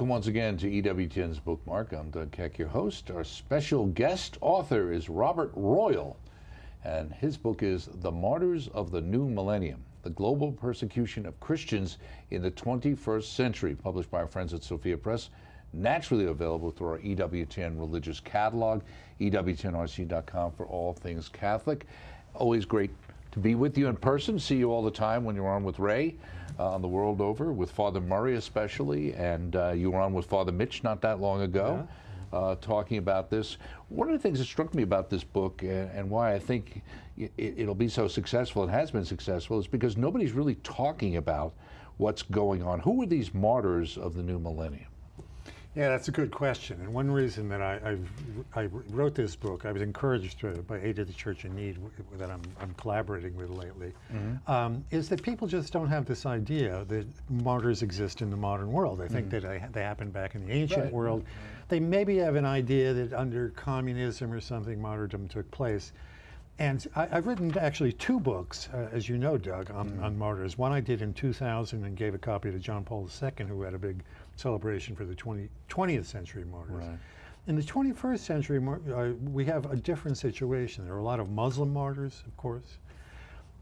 Welcome once again to EWTN's Bookmark. I'm Doug Keck, your host. Our special guest author is Robert Royal, and his book is The Martyrs of the New Millennium, The Global Persecution of Christians in the 21st Century, published by our friends at Sophia Press, naturally available through our EWTN religious catalog, EWTNRC.com for all things Catholic. Always great to be with you in person, see you all the time when you're on with Ray on the world over, with Father Murray especially, and you were on with Father Mitch not that long ago, talking about this. One of the things that struck me about this book and why I think it'll be so successful, and has been successful, is because nobody's really talking about what's going on. Who are these martyrs of the new millennium? Yeah, that's a good question. And one reason that I wrote this book, I was encouraged by Aid to the Church in Need that I'm collaborating with lately, is that people just don't have this idea that martyrs exist in the modern world. They think that they happened back in the ancient world. They maybe have an idea that under communism or something, martyrdom took place. And I've written actually two books, as you know, Doug, on martyrs. One I did in 2000 and gave a copy to John Paul II, who had a big celebration for the 20th century martyrs. Right. In the 21st century, we have a different situation. There are a lot of Muslim martyrs, of course.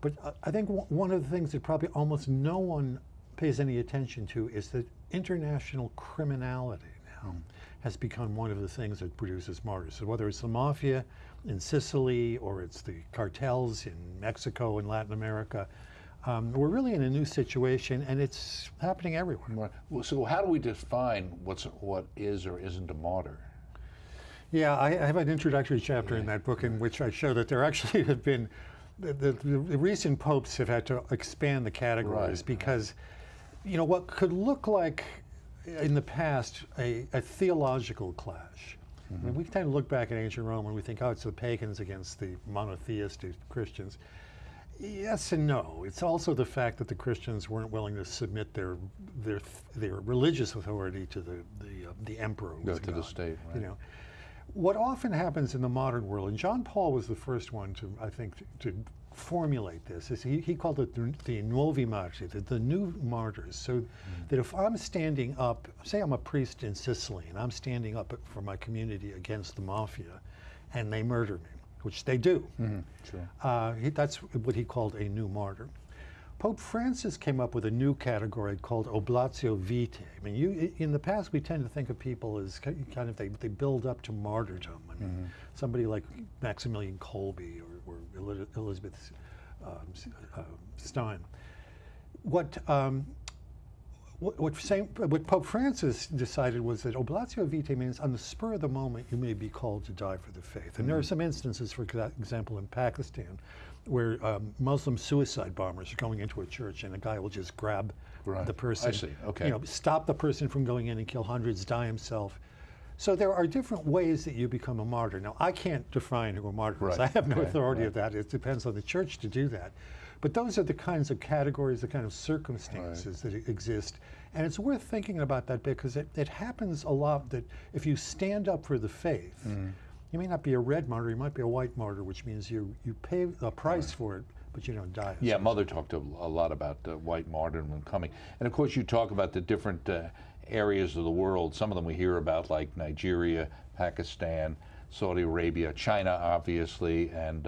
But I think one of the things that probably almost no one pays any attention to is that international criminality now has become one of the things that produces martyrs. So whether it's the mafia in Sicily or it's the cartels in Mexico and Latin America, we're really in a new situation, and it's happening everywhere. Right. Well, so how do we define what is or isn't a martyr? Yeah, I have an introductory chapter in that book in which I show that there actually have been, the recent popes have had to expand the categories because, you know, what could look like in the past a theological clash. I mean, we tend to look back at ancient Rome and we think, oh, it's the pagans against the monotheistic Christians. Yes and no. It's also the fact that the Christians weren't willing to submit their religious authority to the emperor, to the state. Right. You know, what often happens in the modern world, and John Paul was the first one to, I think, to formulate this, is he called it the nuovi martyrs, the new martyrs. So that if I'm standing up, say I'm a priest in Sicily, and I'm standing up for my community against the mafia, and they murder me, which they do. Sure. That's what he called a new martyr. Pope Francis came up with a new category called oblatio vitae. I mean, in the past we tend to think of people as kind of, they build up to martyrdom. I mean, somebody like Maximilian Kolbe or Elizabeth Stein. What Pope Francis decided was that oblatio vitae means on the spur of the moment you may be called to die for the faith. And there are some instances, for example, in Pakistan, where Muslim suicide bombers are going into a church and a guy will just grab the person, I see. Okay. You know, stop the person from going in and kill hundreds, die himself. So there are different ways that you become a martyr. Now, I can't define who a martyr is. I have no authority of that. It depends on the church to do that. But those are the kinds of categories, the kind of circumstances that exist. And it's worth thinking about that because it happens a lot that if you stand up for the faith, you may not be a red martyr, you might be a white martyr, which means you pay a price for it, but you don't die. Yeah, Mother talked a lot about white martyrdom coming. And of course you talk about the different areas of the world. Some of them we hear about, like Nigeria, Pakistan, Saudi Arabia, China, obviously, and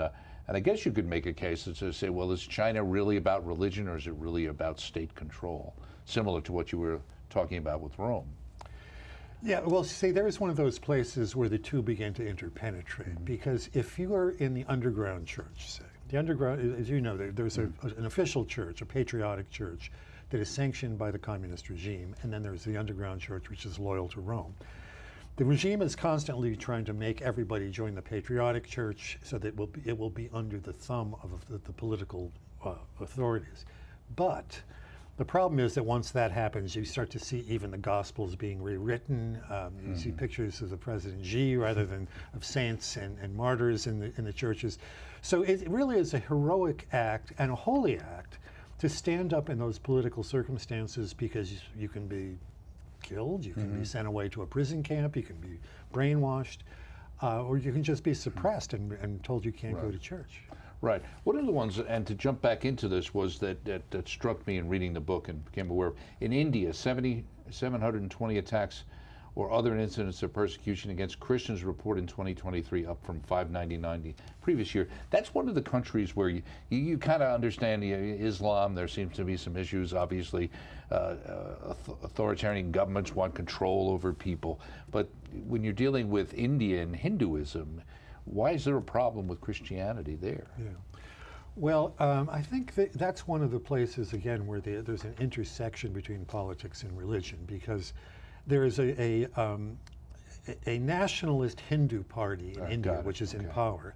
I guess you could make a case to say, well, is China really about religion, or is it really about state control, similar to what you were talking about with Rome? Yeah, well, see, there is one of those places where the two begin to interpenetrate, because if you are in the underground church, say, the underground, as you know, there's an official church, a patriotic church, that is sanctioned by the communist regime, and then there's the underground church, which is loyal to Rome. The regime is constantly trying to make everybody join the patriotic church so that it will be under the thumb of the political authorities. But the problem is that once that happens, you start to see even the Gospels being rewritten. You see pictures of the President Xi rather than of saints and martyrs in the churches. So it really is a heroic act and a holy act to stand up in those political circumstances, because you can be killed, you can be sent away to a prison camp, you can be brainwashed, or you can just be suppressed and told you can't go to church. Right. One of the ones, and to jump back into this, was that struck me in reading the book and became aware of. In India, 70 720 attacks or other incidents of persecution against Christians reported in 2023, up from 599 the previous year. That's one of the countries where you kind of understand Islam. There seems to be some issues. Obviously, authoritarian governments want control over people. But when you're dealing with India and Hinduism, why is there a problem with Christianity there? Yeah. Well, I think that's one of the places, again, where there's an intersection between politics and religion, because there is a nationalist Hindu party in India, which is in power,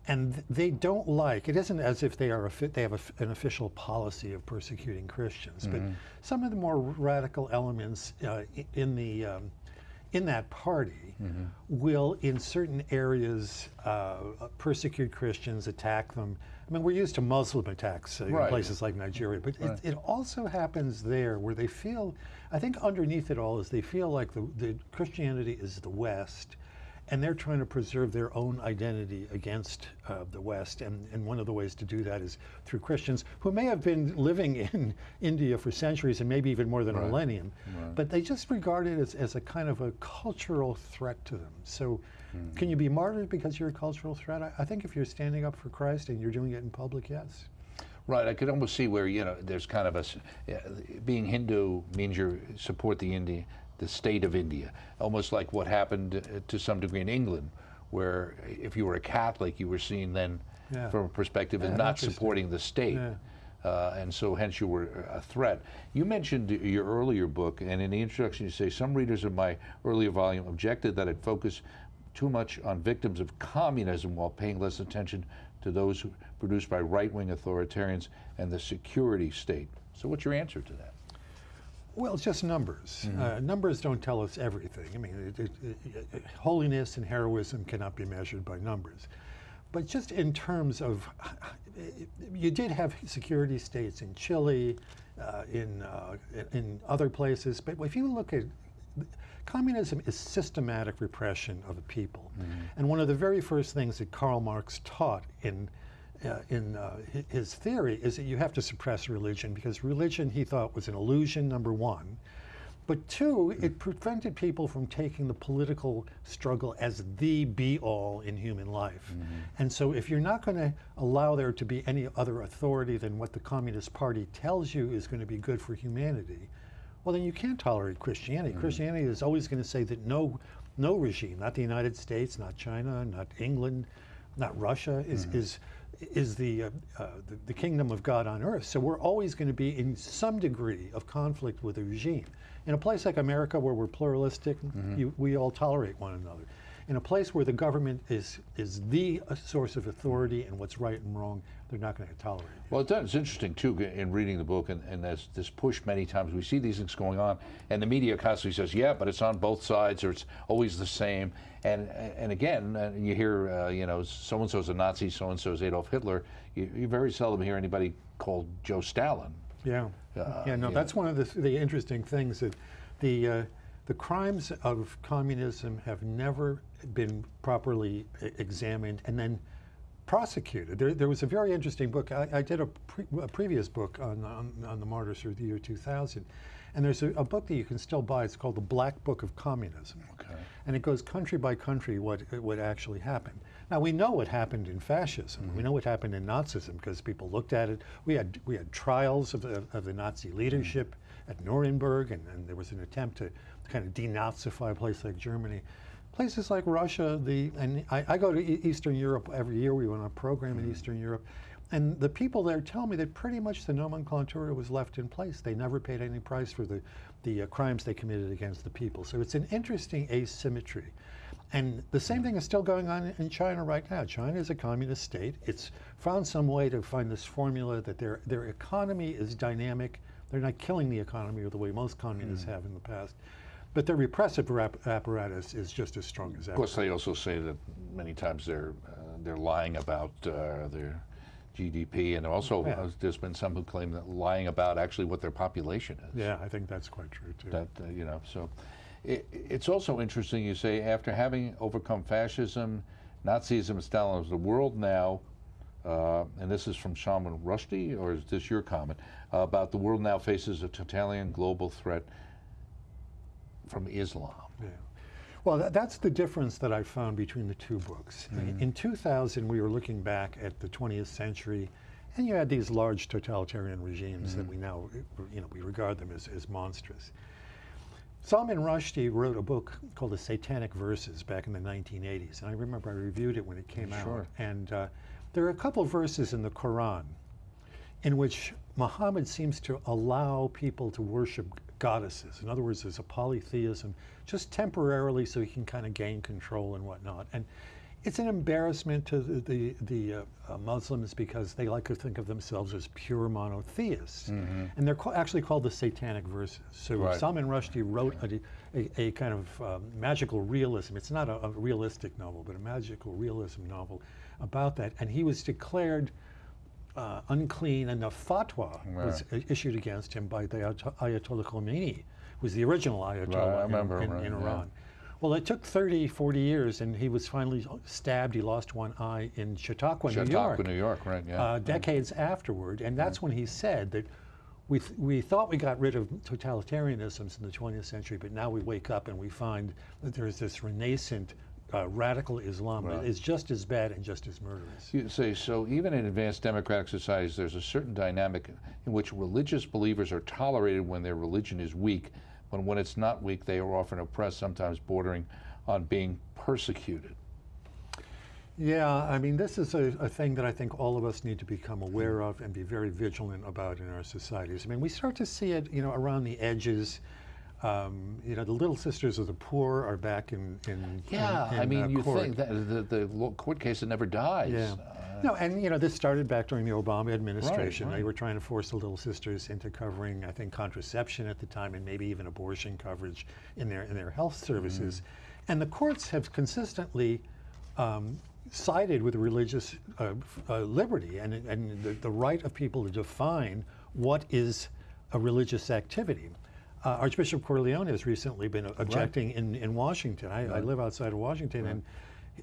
and they don't like. It isn't as if they have an official policy of persecuting Christians, but some of the more radical elements in that party will, in certain areas, persecute Christians, attack them. I mean, we're used to Muslim attacks in places like Nigeria, but it also happens there where they feel, I think underneath it all is they feel like the Christianity is the West, and they're trying to preserve their own identity against the West. And one of the ways to do that is through Christians who may have been living in India for centuries and maybe even more than a millennium, but they just regard it as a kind of a cultural threat to them. So can you be martyred because you're a cultural threat? I think if you're standing up for Christ and you're doing it in public, yes. Right, I could almost see where, there's kind of being Hindu means you support the state of India, almost like what happened to some degree in England, where if you were a Catholic, you were seen then from a perspective of not supporting the state. And so hence you were a threat. You mentioned your earlier book, and in the introduction you say, some readers of my earlier volume objected that it focused too much on victims of communism while paying less attention to those produced by right-wing authoritarians and the security state. So what's your answer to that? Well, it's just numbers. Numbers don't tell us everything. I mean, holiness and heroism cannot be measured by numbers. But just in terms of, you did have security states in Chile, in other places, but if you look at, communism is systematic repression of a people. And one of the very first things that Karl Marx taught in his theory is that you have to suppress religion, because religion, he thought, was an illusion, number one. But two, it prevented people from taking the political struggle as the be-all in human life. And so if you're not going to allow there to be any other authority than what the Communist Party tells you is going to be good for humanity, well, then you can't tolerate Christianity. Christianity is always going to say that no regime, not the United States, not China, not England, not Russia, is the kingdom of God on earth. So we're always going to be in some degree of conflict with the regime. In a place like America, where we're pluralistic, we all tolerate one another. In a place where the government is the source of authority and what's right and wrong, they're not going to tolerate it. Well, it's interesting, too, in reading the book, and there's this push many times. We see these things going on, and the media constantly says, yeah, but it's on both sides, or it's always the same. And again, you hear, so-and-so's a Nazi, so-and-so's Adolf Hitler. You very seldom hear anybody called Joe Stalin. That's one of the interesting things, that the crimes of communism have never been properly examined and then prosecuted. There was a very interesting book. I did a previous book on the Martyrs of the year 2000, and there's a book that you can still buy. It's called The Black Book of Communism. And it goes country by country what actually happened. Now, we know what happened in fascism. We know what happened in Nazism because people looked at it. We had trials of the Nazi leadership at Nuremberg, and there was an attempt to kind of denazify a place like Germany. Places like Russia, and I go to Eastern Europe every year. We went on a program in Eastern Europe, and the people there tell me that pretty much the nomenclatura was left in place. They never paid any price for the crimes they committed against the people. So it's an interesting asymmetry. And the same thing is still going on in China right now. China is a communist state. It's found some way to find this formula that their economy is dynamic. They're not killing the economy the way most communists have in the past. But their repressive apparatus is just as strong as ever. Of course, they also say that many times they're lying about their GDP, and also there's been some who claim that lying about actually what their population is. Yeah, I think that's quite true too. That so it's also interesting. You say, after having overcome fascism, Nazism, and Stalinism, the world now, and this is from Salman Rushdie, or is this your comment, about the world now faces a totalitarian global threat from Islam. Yeah. Well, that's the difference that I found between the two books. In 2000, we were looking back at the 20th century, and you had these large totalitarian regimes that we now, we regard them as monstrous. Salman Rushdie wrote a book called The Satanic Verses back in the 1980s, and I remember I reviewed it when it came out. And there are a couple of verses in the Quran in which Muhammad seems to allow people to worship goddesses. In other words, there's a polytheism just temporarily so he can kind of gain control and whatnot. And it's an embarrassment to the Muslims because they like to think of themselves as pure monotheists. And they're actually called the Satanic Verses. So Salman Rushdie wrote a kind of magical realism. It's not a realistic novel, but a magical realism novel about that. And he was declared unclean, and a fatwa was issued against him by the Ayatollah Khomeini, who was the original Ayatollah in Iran. Well, it took 30, 40 years, and he was finally stabbed. He lost one eye in Chautauqua, New York. Decades afterward, and that's when he said that we thought we got rid of totalitarianisms in the 20th century, but now we wake up and we find that there's this renascent radical Islam that is just as bad and just as murderous. You say, so even in advanced democratic societies, there's a certain dynamic in which religious believers are tolerated when their religion is weak, but when it's not weak, they are often oppressed, sometimes bordering on being persecuted. Yeah, I mean, this is a thing that I think all of us need to become aware of and be very vigilant about in our societies. I mean, we start to see it, around the edges. The Little Sisters of the Poor are back in I mean, you court. think that the court case that never dies. Yeah. No, and this started back during the Obama administration. Right. They were trying to force the Little Sisters into covering, I think, contraception at the time, and maybe even abortion coverage in their health services. And the courts have consistently sided with religious liberty and the right of people to define what is a religious activity. Archbishop Corleone has recently been objecting in Washington. I live outside of Washington, and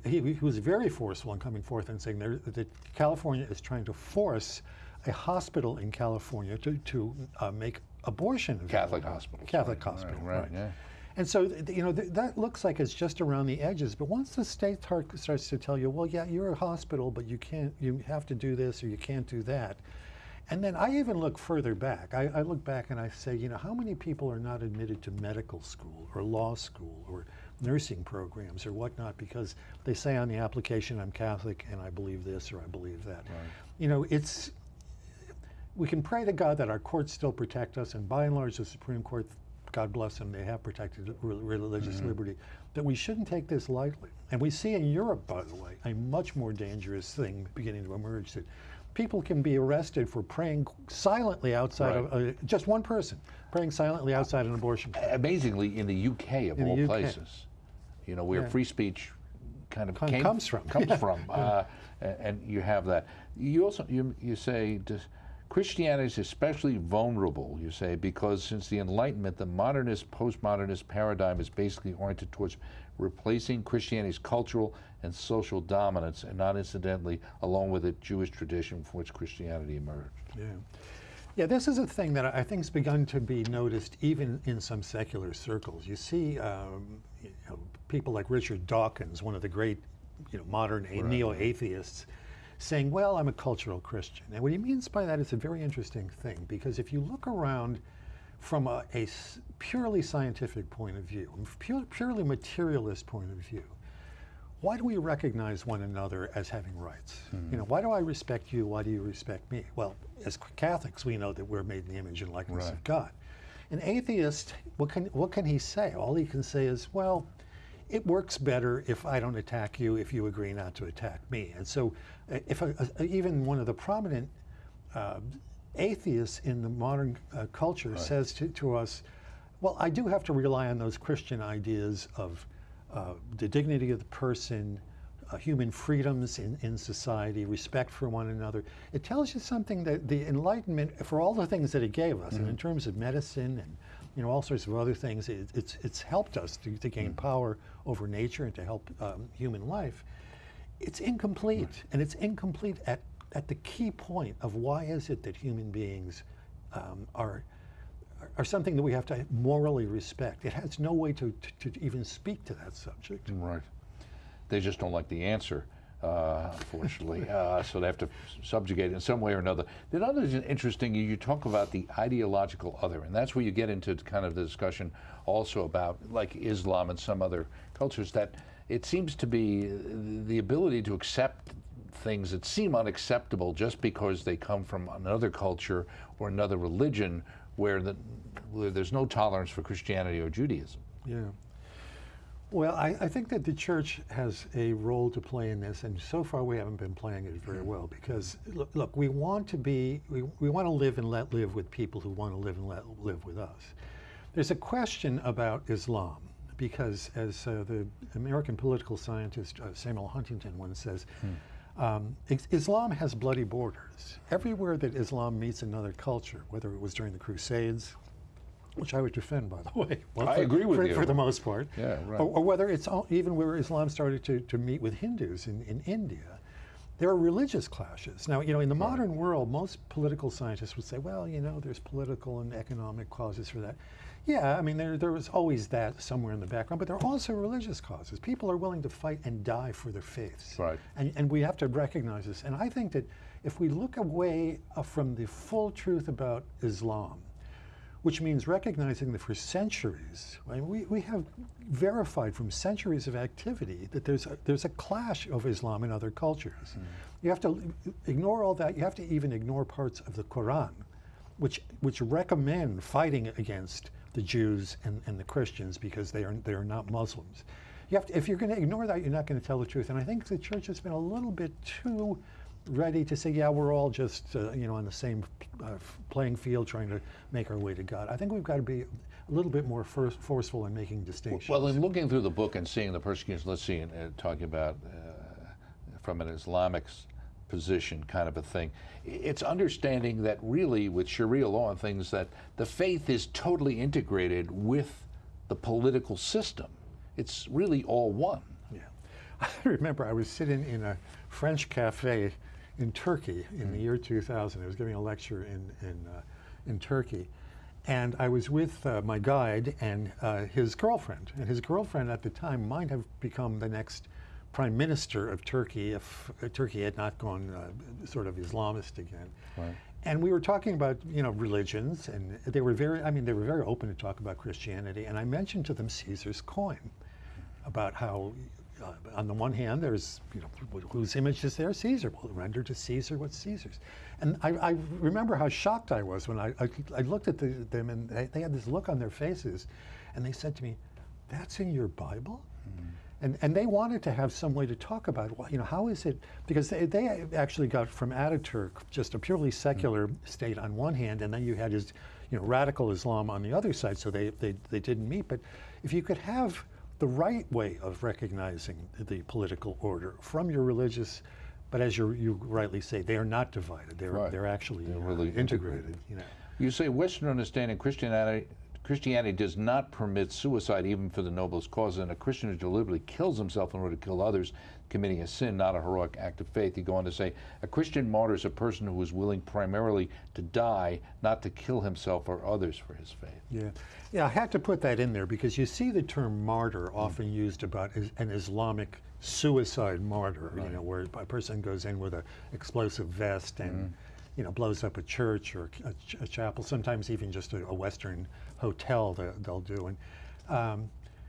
he was very forceful in coming forth and saying that California is trying to force a hospital in California to make abortion available. Catholic hospital, right. Yeah. And so, that looks like it's just around the edges. But once the state starts to tell you, well, yeah, you're a hospital, but you have to do this or you can't do that. And then I even look further back. I look back and I say, how many people are not admitted to medical school or law school or nursing programs or whatnot because they say on the application, I'm Catholic and I believe this or I believe that. Right. We can pray to God that our courts still protect us, and by and large, the Supreme Court, God bless them, they have protected religious liberty, but we shouldn't take this lightly. And we see in Europe, by the way, a much more dangerous thing beginning to emerge, that people can be arrested for praying silently outside of, just one person, praying silently outside an abortion clinic. Amazingly, in the UK, of all places, where free speech kind of comes from. And you have that. You also, you say, Christianity is especially vulnerable, you say, because since the Enlightenment, the modernist, postmodernist paradigm is basically oriented towards replacing Christianity's cultural and social dominance, and not incidentally, along with it, Jewish tradition from which Christianity emerged. Yeah, this is a thing that I think has begun to be noticed even in some secular circles. You see people like Richard Dawkins, one of the great modern neo-atheists, saying, well, I'm a cultural Christian. And what he means by that is a very interesting thing, because if you look around from a purely scientific point of view, purely materialist point of view, why do we recognize one another as having rights? Why do I respect you? Why do you respect me? Well, as Catholics, we know that we're made in the image and likeness of God. An atheist, what can he say? All he can say is, well, it works better if I don't attack you, if you agree not to attack me. And so if even one of the prominent atheists in the modern culture says to us, well, I do have to rely on those Christian ideas of the dignity of the person, human freedoms in society, respect for one another. It tells you something that the Enlightenment, for all the things that it gave us, and in terms of medicine and all sorts of other things, it's helped us to gain power over nature and to help human life. It's incomplete, and it's incomplete at the key point of why is it that human beings are are something that we have to morally respect. It has no way to even speak to that subject. Right. They just don't like the answer, unfortunately. So they have to subjugate it in some way or another. The other is interesting, you talk about the ideological other, and that's where you get into kind of the discussion also about, like Islam and some other cultures, that it seems to be the ability to accept things that seem unacceptable just because they come from another culture or another religion where there's no tolerance for Christianity or Judaism. Yeah. Well, I think that the church has a role to play in this, and so far we haven't been playing it very well, because look, we want to live and let live with people who want to live and let live with us. There's a question about Islam, because as the American political scientist Samuel Huntington once says, Islam has bloody borders. Everywhere that Islam meets another culture, whether it was during the Crusades, which I would defend, by the way. Well, I agree with you. For the most part. Yeah, right. Or whether it's even where Islam started to meet with Hindus in India. There are religious clashes. Now, in the modern world, most political scientists would say, well, there's political and economic causes for that. Yeah, I mean, there was always that somewhere in the background, but there are also religious causes. People are willing to fight and die for their faiths. Right. And we have to recognize this. And I think that if we look away from the full truth about Islam, which means recognizing that for centuries, we have verified from centuries of activity that there's a clash of Islam and other cultures. You have to ignore all that. You have to even ignore parts of the Quran, which recommend fighting against the Jews and the Christians because they are not Muslims. If you're going to ignore that, you're not going to tell the truth. And I think the church has been a little bit too ready to say, yeah, we're all just on the same playing field trying to make our way to God. I think we've got to be a little bit more forceful in making distinctions. Well, in looking through the book and seeing the persecution, let's see, talking about from an Islamic position kind of a thing, it's understanding that really with Sharia law and things that the faith is totally integrated with the political system. It's really all one. Yeah. I remember I was sitting in a French cafe in Turkey in the year 2000. I was giving a lecture in Turkey, and I was with my guide and his girlfriend. And his girlfriend at the time might have become the next prime minister of Turkey if Turkey had not gone sort of Islamist again. Right. And we were talking about religions, and they were very open to talk about Christianity. And I mentioned to them Caesar's coin, about how on the one hand, there's, whose image is there? Caesar. Well, render to Caesar what's Caesar's. And I remember how shocked I was when I looked at them, and they had this look on their faces, and they said to me, "That's in your Bible?" And they wanted to have some way to talk about, well, how is it, because they actually got from Ataturk just a purely secular state on one hand, and then you had his, radical Islam on the other side, so they didn't meet. But if you could have the right way of recognizing the political order from your religious, but as you rightly say, they are not divided. They're actually really integrated. You say Western understanding Christianity does not permit suicide even for the noblest cause, and a Christian who deliberately kills himself in order to kill others, committing a sin, not a heroic act of faith. You go on to say, a Christian martyr is a person who is willing primarily to die, not to kill himself or others for his faith. Yeah, I had to put that in there because you see the term martyr often used about an Islamic suicide martyr, where a person goes in with an explosive vest and blows up a church or a chapel, sometimes even just a Western hotel they'll do. And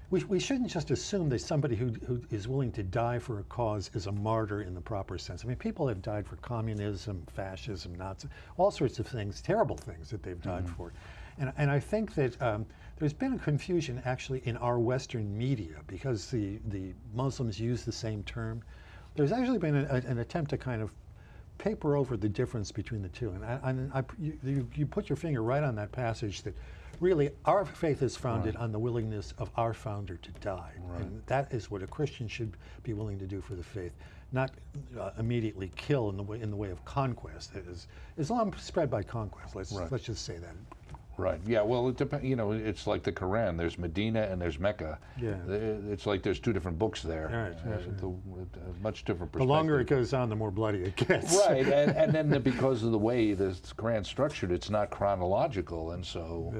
we shouldn't just assume that somebody who is willing to die for a cause is a martyr in the proper sense. I mean, people have died for communism, fascism, Nazi, all sorts of things, terrible things that they've died for. And I think that there's been a confusion actually in our Western media because the Muslims use the same term. There's actually been an attempt to kind of paper over the difference between the two. And you put your finger right on that passage that really our faith is founded on the willingness of our founder to die. Right. And that is what a Christian should be willing to do for the faith, not immediately kill in the way of conquest. Islam spread by conquest. Let's just say that. Right. Yeah. Well, it depends. It's like the Quran. There's Medina and there's Mecca. Yeah. It's like there's two different books there. Right. With a much different The perspective. longer it goes on, the more bloody it gets. Right. And then because of the way the Quran's structured, it's not chronological, and so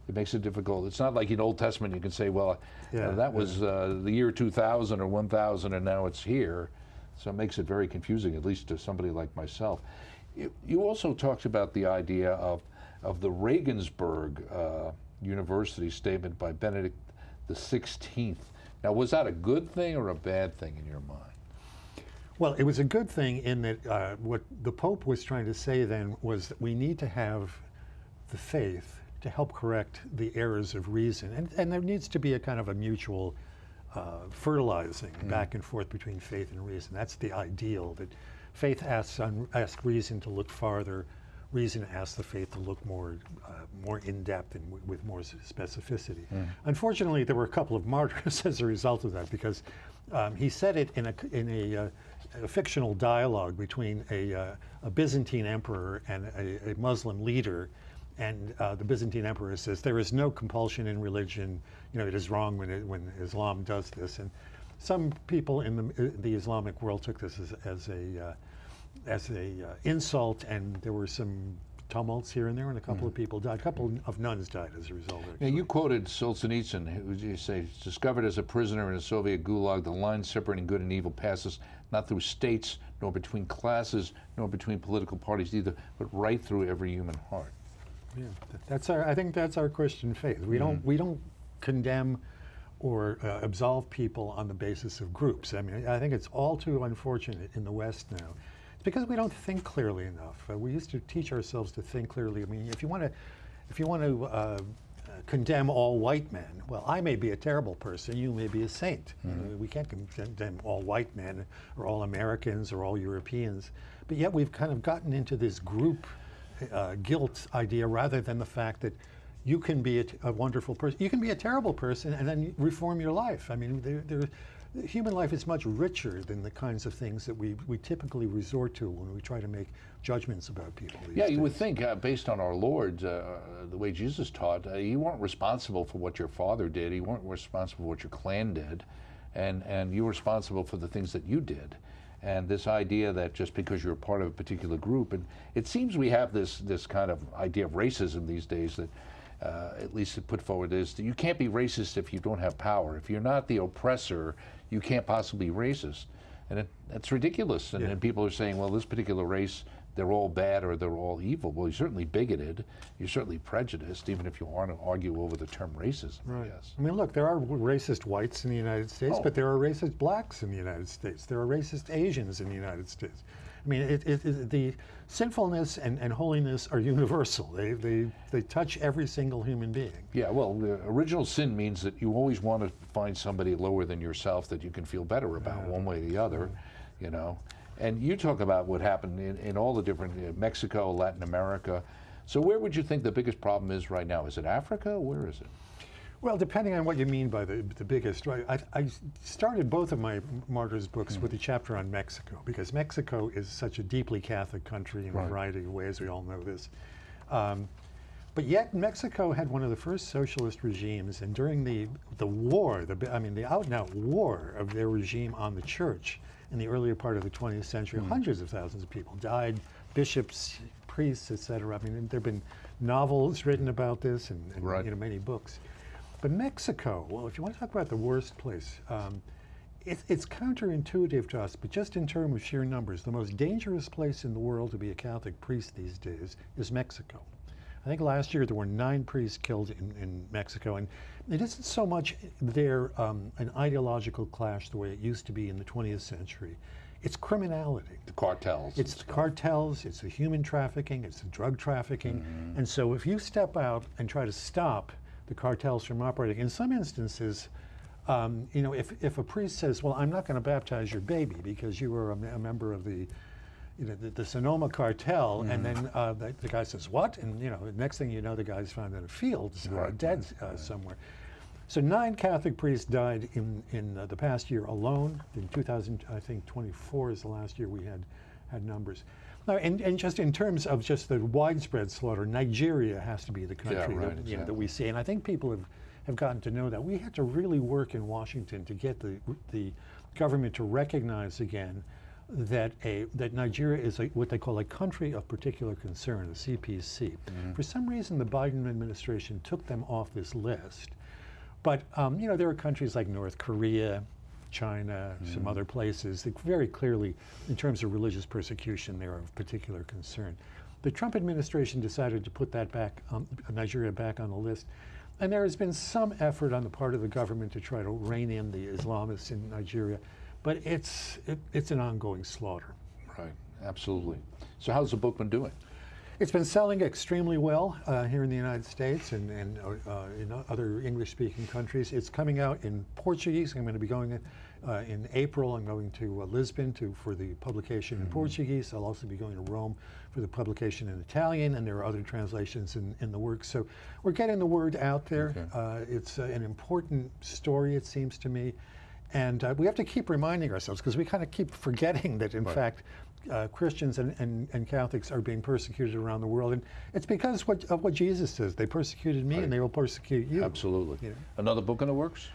it makes it difficult. It's not like in Old Testament you can say, well, that was the year 2000 or 1000, and now it's here. So it makes it very confusing, at least to somebody like myself. You also talked about the idea of the Regensburg University statement by Benedict XVI. Now, was that a good thing or a bad thing in your mind? Well, it was a good thing in that what the Pope was trying to say then was that we need to have the faith to help correct the errors of reason. And there needs to be a kind of a mutual fertilizing back and forth between faith and reason. That's the ideal, that faith asks reason to look farther, reason asks the faith to look more in depth and with more specificity. Unfortunately, there were a couple of martyrs as a result of that, because he said it in a fictional dialogue between a Byzantine emperor and a Muslim leader. And the Byzantine emperor says, there is no compulsion in religion. It is wrong when Islam does this. And some people in the Islamic world took this as a insult, and there were some tumults here and there, and a couple of people died. A couple of nuns died as a result. Now, you quoted Solzhenitsyn, who you say, discovered as a prisoner in a Soviet gulag, the line separating good and evil passes not through states, nor between classes, nor between political parties either, but right through every human heart. Yeah, I think that's our Christian faith. We don't condemn or absolve people on the basis of groups. I mean, I think it's all too unfortunate in the West now. It's because we don't think clearly enough. We used to teach ourselves to think clearly. I mean, if you want to condemn all white men, well, I may be a terrible person, you may be a saint. We can't condemn all white men or all Americans or all Europeans. But yet we've kind of gotten into this group guilt idea, rather than the fact that you can be a wonderful person. You can be a terrible person and then reform your life. I mean, human life is much richer than the kinds of things that we typically resort to when we try to make judgments about people. Yeah, you would think, based on our Lord, the way Jesus taught, you weren't responsible for what your father did. You weren't responsible for what your clan did, and you were responsible for the things that you did. And this idea that just because you're a part of a particular group, and it seems we have this kind of idea of racism these days that, at least it put forward, is that you can't be racist if you don't have power. If you're not the oppressor, you can't possibly be racist. And that's ridiculous. And people are saying, well, this particular race, they're all bad or they're all evil. Well, you're certainly bigoted. You're certainly prejudiced, even if you want to argue over the term racism. Right. Yes. I mean, look, there are racist whites in the United States, but there are racist blacks in the United States. There are racist Asians in the United States. I mean, the sinfulness and holiness are universal. They touch every single human being. Yeah, well, the original sin means that you always want to find somebody lower than yourself that you can feel better about, one way or the other, And you talk about what happened in all the different, Mexico, Latin America. So where would you think the biggest problem is right now? Is it Africa? Where is it? Well, depending on what you mean by the biggest, right? I started both of my Martyrs books with a chapter on Mexico, because Mexico is such a deeply Catholic country in a variety of ways. We all know this. But yet Mexico had one of the first socialist regimes, and during the war, the out-and-out war of their regime on the church in the earlier part of the 20th century, hundreds of thousands of people died, bishops, priests, etc. I mean, there have been novels written about this and many books. But Mexico, well, if you want to talk about the worst place, it's counterintuitive to us, but just in terms of sheer numbers, the most dangerous place in the world to be a Catholic priest these days is Mexico. I think last year there were 9 priests killed in Mexico, and it isn't so much there an ideological clash the way it used to be in the 20th century. It's criminality. The cartels. It's the cartels, it's the human trafficking, it's the drug trafficking. And so if you step out and try to stop the cartels from operating, in some instances, if a priest says, well, I'm not going to baptize your baby because you were a member of the Sonoma cartel, and then the guy says, what? And the next thing you know, the guy's found in a field, dead somewhere. So 9 Catholic priests died in the past year alone. In 2024 is the last year we had had numbers. Now, and just in terms of just the widespread slaughter, Nigeria has to be the country right, that, exactly. that we see. And I think people have gotten to know that. We had to really work in Washington to get the government to recognize again that Nigeria is what they call a country of particular concern, a CPC. For some reason, the Biden administration took them off this list. But there are countries like North Korea, China, some other places that very clearly, in terms of religious persecution, they are of particular concern. The Trump administration decided to put that back, Nigeria back on the list. And there has been some effort on the part of the government to try to rein in the Islamists in Nigeria. But it's an ongoing slaughter. Right, absolutely. So how's the book been doing? It's been selling extremely well here in the United States and in other English-speaking countries. It's coming out in Portuguese. I'm going to be going in April. I'm going to Lisbon for the publication in Portuguese. I'll also be going to Rome for the publication in Italian, and there are other translations in the works. So we're getting the word out there. Okay. It's an important story, it seems to me. And we have to keep reminding ourselves, because we kind of keep forgetting that, in fact, Christians and Catholics are being persecuted around the world. And it's because of what Jesus says. They persecuted me, and they will persecute you. Absolutely. You know? Another book in the works?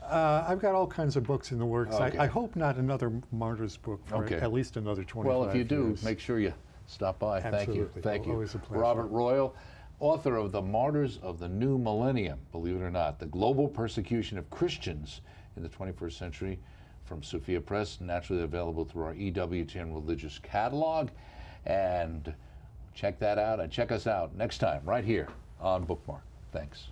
I've got all kinds of books in the works. Okay. I hope not another Martyrs book for at least another 25 years. Well, if you do, make sure you stop by. Absolutely. Thank you. Thank you. Always a pleasure. Robert Royal, author of The Martyrs of the New Millennium, believe it or not, the global persecution of Christians in the 21st century, from Sophia Press, naturally available through our EWTN religious catalog. And check that out, and check us out next time right here on Bookmark. Thanks.